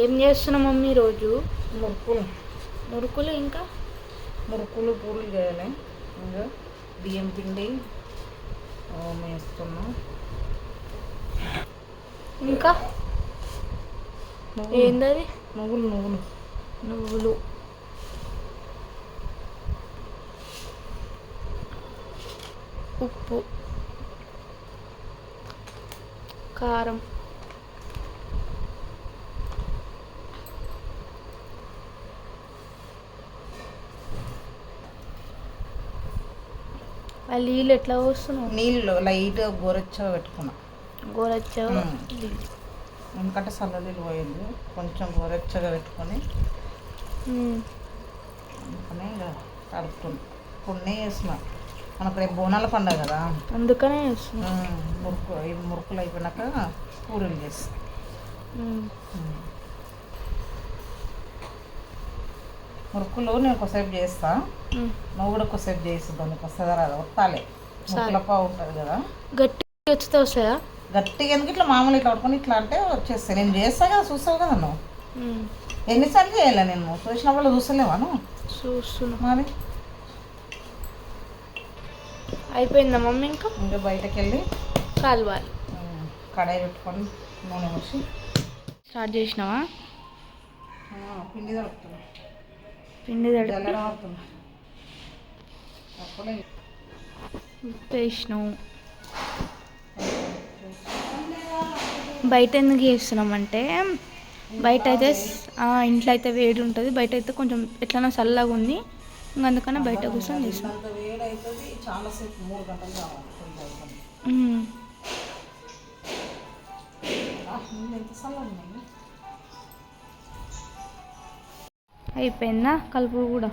ఏం చేస్తున్నాం మమ్మీ రోజు? మురుకులు మురుకులు ఇంకా పూరీలు చేయాలి. ఇంకా బియ్యం పిండి వేస్తున్నాం. ఇంకా ఏందది? నువ్వులు. ఉప్పు, కారం, ఆ నీళ్ళు ఎట్లా పోస్తున్నావు? నీళ్ళు లైట్గా గోరెచ్చగా పెట్టుకున్నా. గోరచ్చగా ఎందుకంటే చల్ల నీళ్ళు పోయింది, కొంచెం గోరెచ్చగా పెట్టుకొని అందుకనే ఇక కడుపుతుంది. కొన్ని వేసిన మనకు రేపు బోనాల పండుగ కదా, అందుకనే వేస్తున్నా. మురుకులు అయిపోయినాక పూరీలు చేస్తాం. మురుకులు నేను ఒకసేపు చేస్తా, నువ్వు కూడా ఒకసేపు చేస్తుందా? నీకు వస్తుందా రాదా? వస్తాలే. మురుకులప్ప ఉంటుంది కదా, గట్టిగా వచ్చితే వస్తాయా? గట్టిగా ఎందుకు ఇట్లా మామూలు ఇట్లా పడుకొని ఇట్లా అంటే వచ్చేస్తాయి. నేను చేస్తా కదా, చూస్తావు కదా నువ్వు. ఎన్నిసార్లు చేయాలి? నేను చూసినప్పుడు చూస్తలేవా నువ్వు? చూస్తున్నా. మరి అయిపోయిందా మమ్మీ? ఇంకా బయటకు వెళ్ళి కాలువాలి. కడాయి పెట్టుకొని నూనె పోసి స్టార్ట్ చేసినావా? పిండి తడుపుతున్నా. పిండి జల్లెడ వేసినావు. బయట ఎందుకు చేస్తున్నామంటే, బయట అయితే ఇంట్లో అయితే వేడి ఉంటుంది, బయట అయితే కొంచెం ఎట్లన్నా చల్లగా ఉంది, ఇంకా అందుకనే బయట కూర్చొని చేస్తాం. అయిపోయిందా కలుపు కూడా?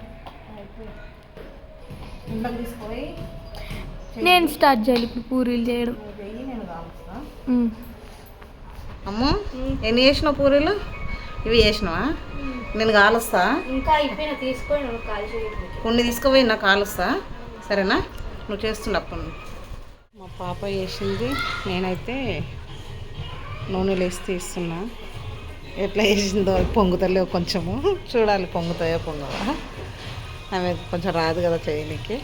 నేను స్టార్ట్ చేయాలి ఇప్పుడు పూరీలు చేయడం. అమ్మో, ఎన్ని చేసినావు పూరీలు? ఇవి చేసినావా? నేను కాలుస్తా. ఇంకా అయిపోయినా తీసుకొని కొన్ని తీసుకుపోయి నాకు కాలుస్తా, సరేనా? నువ్వు చేస్తున్నప్పుడు మా పాప చేసింది, నేనైతే నూనెలు వేసి తీస్తున్నా. ఎట్లా చేసిందో పొంగుతలేవు కొంచెము, చూడాలి పొంగుతాయో పొంగవా. ఆమె కొంచెం రాదు కదా చేయడానికి.